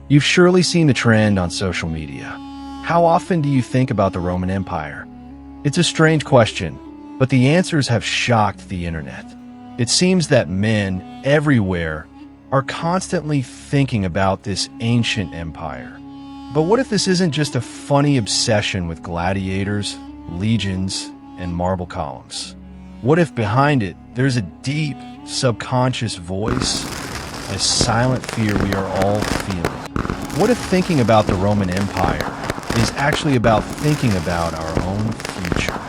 You've surely seen the trend on social media. How often do you think about the Roman Empire? It's a strange question, but the answers have shocked the internet. It seems that men everywhere are constantly thinking about this ancient empire. But what if this isn't just a funny obsession with gladiators, legions, and marble columns? What if behind it there's a deep, subconscious voice, a silent fear we are all feeling? What if thinking about the Roman Empire is actually about thinking about our own future?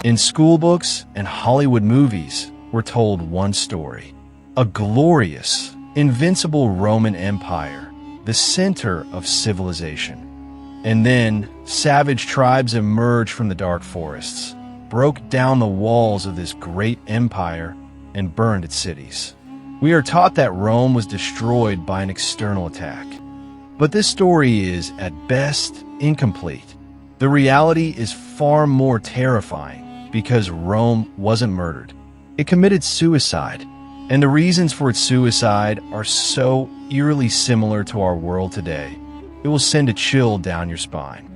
In school books and Hollywood movies, we're told one story. A glorious, invincible Roman Empire, the center of civilization. And then, savage tribes emerged from the dark forests, broke down the walls of this great empire, and burned its cities. We are taught that Rome was destroyed by an external attack. But this story is, at best, incomplete. The reality is far more terrifying because Rome wasn't murdered. It committed suicide, and the reasons for its suicide are so eerily similar to our world today, it will send a chill down your spine.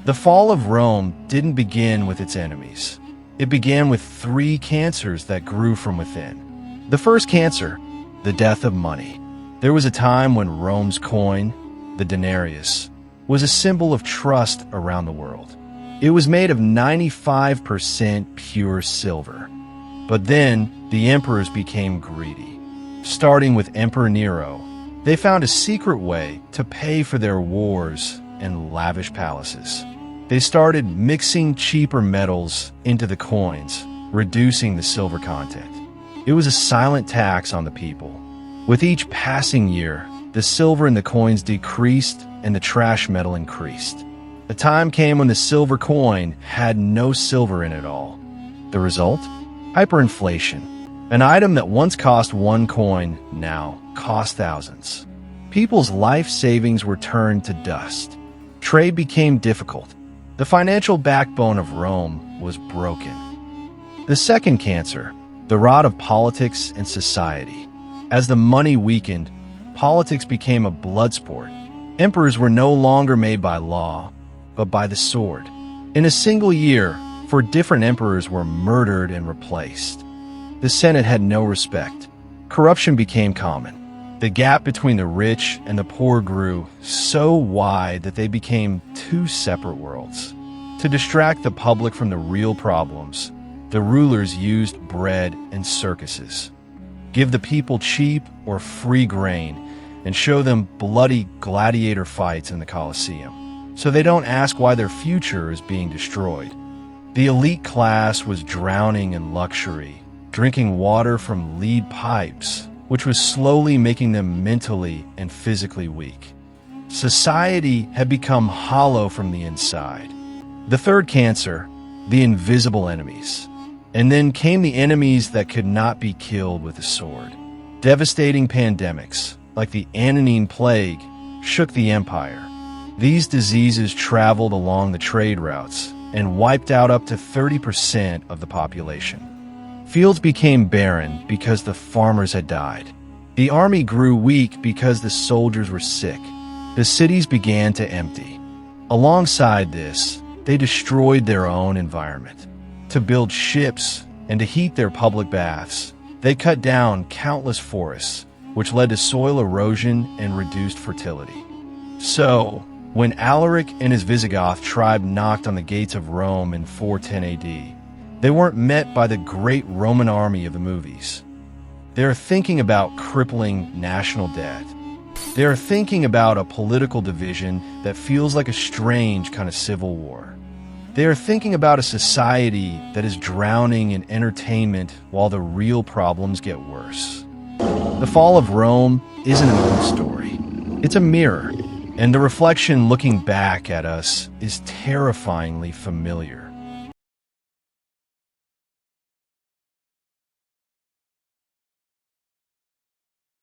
The fall of Rome didn't begin with its enemies. It began with 3 cancers that grew from within. The first cancer, the death of money. There was a time when Rome's coin, the denarius, was a symbol of trust around the world. It was made of 95% pure silver. But then, the emperors became greedy. Starting with Emperor Nero, they found a secret way to pay for their wars and lavish palaces. They started mixing cheaper metals into the coins, reducing the silver content. It was a silent tax on the people. With each passing year, the silver in the coins decreased and the trash metal increased. A time came when the silver coin had no silver in it at all. The result? Hyperinflation. An item that once cost 1 coin now costs thousands. People's life savings were turned to dust. Trade became difficult. The financial backbone of Rome was broken. The second cancer, the rot of politics and society. As the money weakened, politics became a blood sport. Emperors were no longer made by law, but by the sword. In a single year, 4 different emperors were murdered and replaced. The Senate had no respect. Corruption became common. The gap between the rich and the poor grew so wide that they became 2 separate worlds. To distract the public from the real problems, the rulers used bread and circuses. Give the people cheap or free grain, and show them bloody gladiator fights in the Colosseum, so they don't ask why their future is being destroyed. The elite class was drowning in luxury, drinking water from lead pipes, which was slowly making them mentally and physically weak. Society had become hollow from the inside. The third cancer, the invisible enemies. And then came the enemies that could not be killed with a sword. Devastating pandemics, like the Antonine Plague, shook the empire. These diseases traveled along the trade routes and wiped out up to 30% of the population. Fields became barren because the farmers had died. The army grew weak because the soldiers were sick. The cities began to empty. Alongside this, they destroyed their own environment. To build ships and to heat their public baths, they cut down countless forests, which led to soil erosion and reduced fertility. So, when Alaric and his Visigoth tribe knocked on the gates of Rome in 410 AD, they weren't met by the great Roman army of the movies. They are thinking about crippling national debt. They are thinking about a political division that feels like a strange kind of civil war. They are thinking about a society that is drowning in entertainment while the real problems get worse. The fall of Rome isn't an old story. It's a mirror, and the reflection looking back at us is terrifyingly familiar.